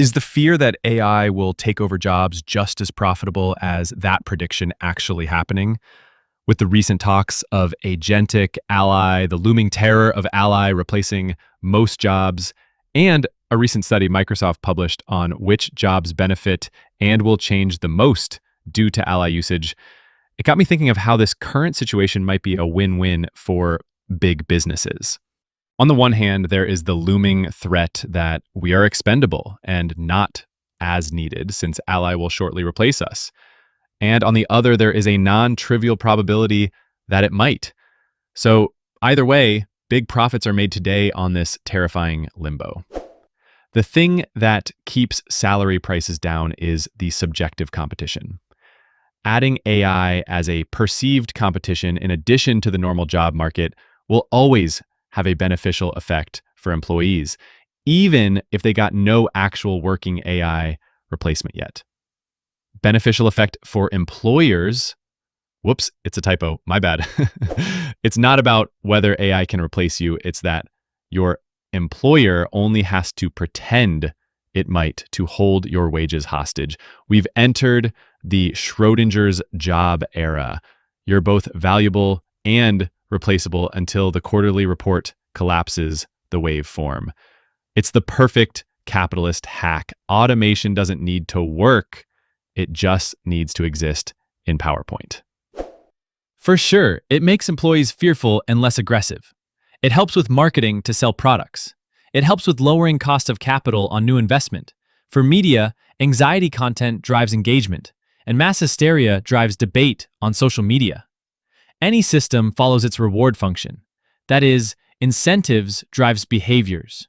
Is the fear that AI will take over jobs just as profitable as that prediction actually happening? With the recent talks of agentic AI, the looming terror of AI replacing most jobs, and a recent study Microsoft published on which jobs benefit and will change the most due to AI usage, it got me thinking of how this current situation might be a win-win for big businesses. On the one hand, there is the looming threat that we are expendable and not as needed since AI will shortly replace us. And on the other, there is a non-trivial probability that it might. So either way, big profits are made today on this terrifying limbo. The thing that keeps salary prices down is the subjective competition. Adding AI as a perceived competition in addition to the normal job market will always have a beneficial effect for employees, even if they got no actual working AI replacement yet. Beneficial effect for employers. Whoops, it's a typo. My bad. It's not about whether AI can replace you. It's that your employer only has to pretend it might to hold your wages hostage. We've entered the Schrodinger's job era. You're both valuable and replaceable until the quarterly report collapses the waveform. It's the perfect capitalist hack. Automation doesn't need to work. It just needs to exist in PowerPoint. For sure, it makes employees fearful and less aggressive. It helps with marketing to sell products. It helps with lowering cost of capital on new investment. For media, anxiety content drives engagement, and mass hysteria drives debate on social media. Any system follows its reward function. That is, incentives drives behaviors.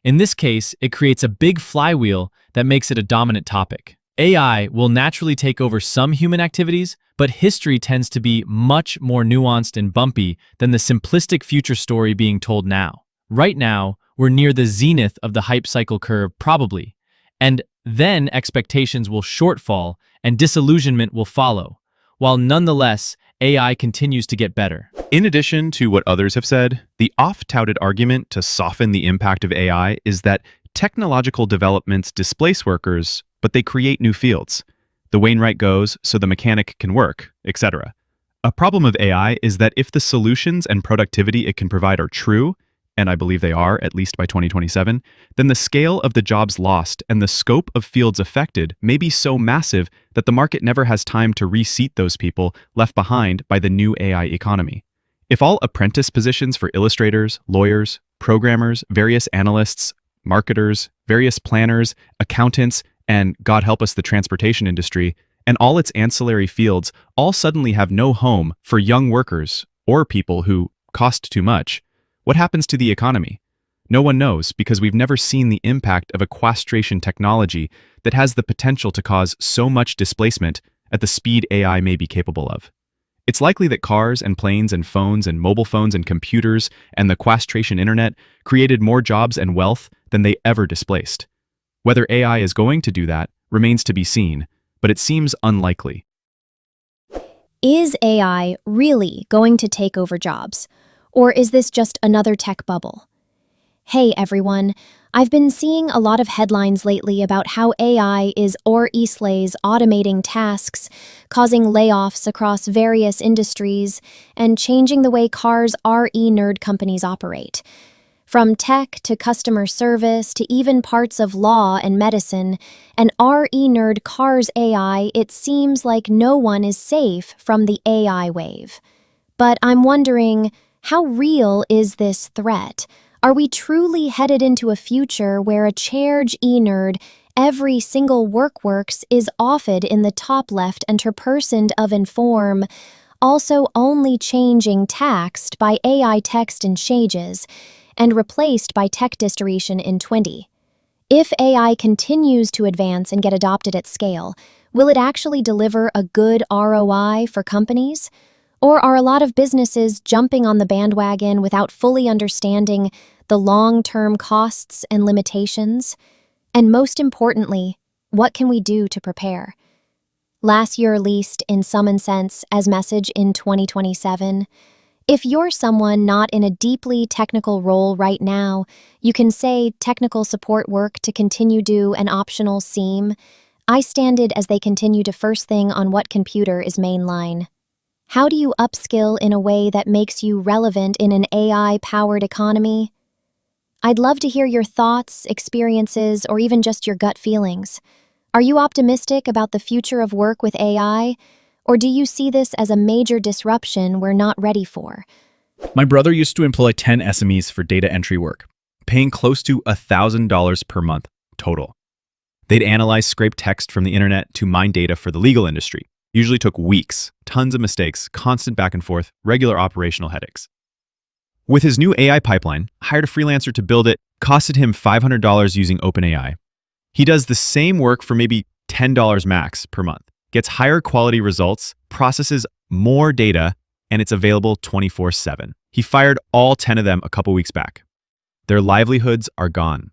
In this case, it creates a big flywheel that makes it a dominant topic. AI will naturally take over some human activities, but history tends to be much more nuanced and bumpy than the simplistic future story being told now. Right now, we're near the zenith of the hype cycle curve, probably, and then expectations will shortfall and disillusionment will follow, while nonetheless, AI continues to get better. In addition to what others have said, the oft-touted argument to soften the impact of AI is that technological developments displace workers, but they create new fields. The Wainwright goes, so the mechanic can work, etc. A problem of AI is that if the solutions and productivity it can provide are true, and I believe they are, at least by 2027, then the scale of the jobs lost and the scope of fields affected may be so massive that the market never has time to reseat those people left behind by the new AI economy. If all apprentice positions for illustrators, lawyers, programmers, various analysts, marketers, various planners, accountants, and God help us, the transportation industry, and all its ancillary fields all suddenly have no home for young workers or people who cost too much, what happens to the economy? No one knows because we've never seen the impact of equestration technology that has the potential to cause so much displacement at the speed AI may be capable of. It's likely that cars and planes and phones and mobile phones and computers and the equestration internet created more jobs and wealth than they ever displaced. Whether AI is going to do that remains to be seen, but it seems unlikely. Is AI really going to take over jobs? Or is this just another tech bubble? Hey everyone, I've been seeing a lot of headlines lately about how AI is or-Eastlays automating tasks, causing layoffs across various industries, and changing the way cars RE-nerd companies operate. From tech to customer service to even parts of law and medicine, and RE-nerd cars AI, it seems like no one is safe from the AI wave. But I'm wondering, how real is this threat? Are we truly headed into a future where a charge e-nerd, every single works is offed in the top left enterpersoned of inform, also only changing taxed by AI text and shages, and replaced by tech distribution in 20? If AI continues to advance and get adopted at scale, will it actually deliver a good ROI for companies? Or are a lot of businesses jumping on the bandwagon without fully understanding the long-term costs and limitations? And most importantly, what can we do to prepare? Last year released in Some Sense as message in 2027, If you're someone not in a deeply technical role right now, you can say technical support work to continue do an optional seam. I standed as they continue to first thing on what computer is mainline. How do you upskill in a way that makes you relevant in an AI-powered economy? I'd love to hear your thoughts, experiences, or even just your gut feelings. Are you optimistic about the future of work with AI? Or do you see this as a major disruption we're not ready for? My brother used to employ 10 SMEs for data entry work, paying close to $1,000 per month total. They'd analyze scraped text from the internet to mine data for the legal industry. Usually took weeks, tons of mistakes, constant back and forth, regular operational headaches. With his new AI pipeline, hired a freelancer to build it, costed him $500 using OpenAI. He does the same work for maybe $10 max per month, gets higher quality results, processes more data, and it's available 24/7. He fired all 10 of them a couple weeks back. Their livelihoods are gone.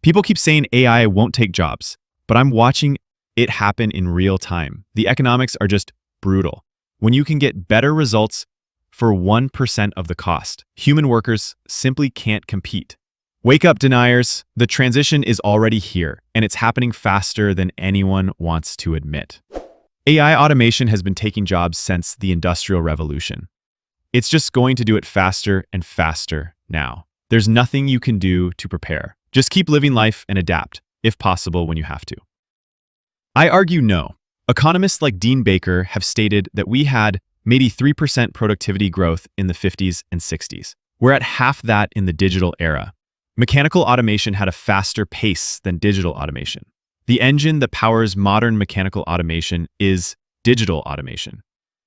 People keep saying AI won't take jobs, but I'm watching it happen in real time. The economics are just brutal. When you can get better results for 1% of the cost, human workers simply can't compete. Wake up, deniers. The transition is already here, and it's happening faster than anyone wants to admit. AI automation has been taking jobs since the Industrial Revolution. It's just going to do it faster and faster now. There's nothing you can do to prepare. Just keep living life and adapt, if possible, when you have to. I argue no. Economists like Dean Baker have stated that we had maybe 3% productivity growth in the 50s and 60s. We're at half that in the digital era. Mechanical automation had a faster pace than digital automation. The engine that powers modern mechanical automation is digital automation.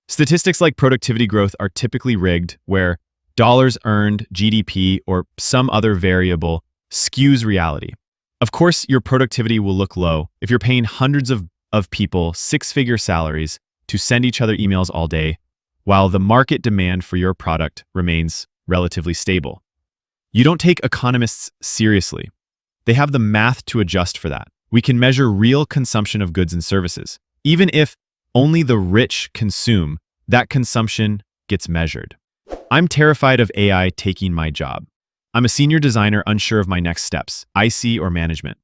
Statistics like productivity growth are typically rigged, where dollars earned, GDP, or some other variable skews reality. Of course, your productivity will look low if you're paying hundreds of people six-figure salaries to send each other emails all day, while the market demand for your product remains relatively stable. You don't take economists seriously. They have the math to adjust for that. We can measure real consumption of goods and services. Even if only the rich consume, that consumption gets measured. I'm terrified of AI taking my job. I'm a senior designer unsure of my next steps, IC or management.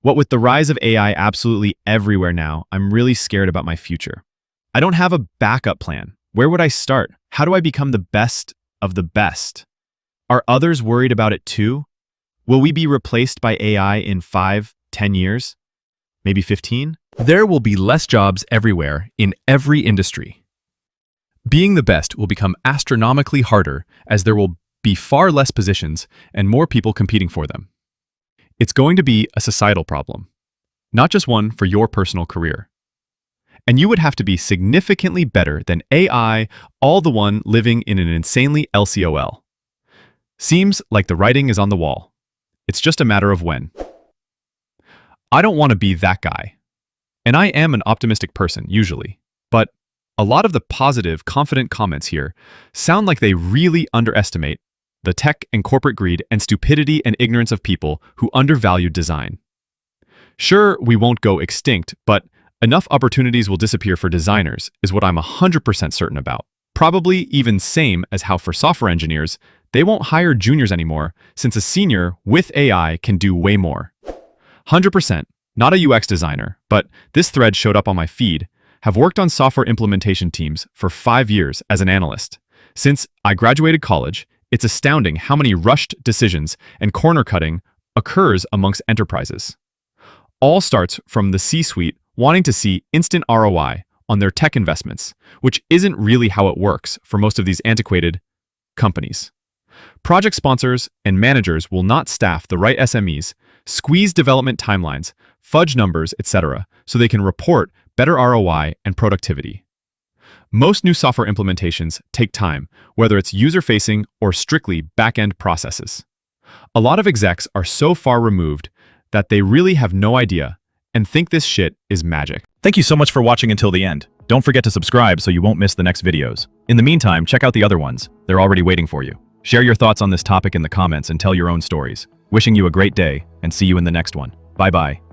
What with the rise of AI absolutely everywhere now, I'm really scared about my future. I don't have a backup plan. Where would I start? How do I become the best of the best? Are others worried about it too? Will we be replaced by AI in 5, 10 years? Maybe 15? There will be less jobs everywhere in every industry. Being the best will become astronomically harder as there will be far less positions and more people competing for them. It's going to be a societal problem, not just one for your personal career. And you would have to be significantly better than AI, all the one living in an insanely LCOL. Seems like the writing is on the wall. It's just a matter of when. I don't want to be that guy. And I am an optimistic person, usually. But a lot of the positive, confident comments here sound like they really underestimate the tech and corporate greed and stupidity and ignorance of people who undervalue design. Sure, we won't go extinct, but enough opportunities will disappear for designers is what I'm 100% certain about. Probably even same as how for software engineers, they won't hire juniors anymore since a senior with AI can do way more. 100%, not a UX designer, but this thread showed up on my feed, have worked on software implementation teams for 5 years as an analyst. Since I graduated college, it's astounding how many rushed decisions and corner cutting occurs amongst enterprises. All starts from the C-suite wanting to see instant ROI on their tech investments, which isn't really how it works for most of these antiquated companies. Project sponsors and managers will not staff the right SMEs, squeeze development timelines, fudge numbers, etc., so they can report better ROI and productivity. Most new software implementations take time, whether it's user-facing or strictly back-end processes. A lot of execs are so far removed that they really have no idea and think this shit is magic. Thank you so much for watching until the end. Don't forget to subscribe so you won't miss the next videos. In the meantime, check out the other ones. They're already waiting for you. Share your thoughts on this topic in the comments and tell your own stories. Wishing you a great day and see you in the next one. Bye-bye.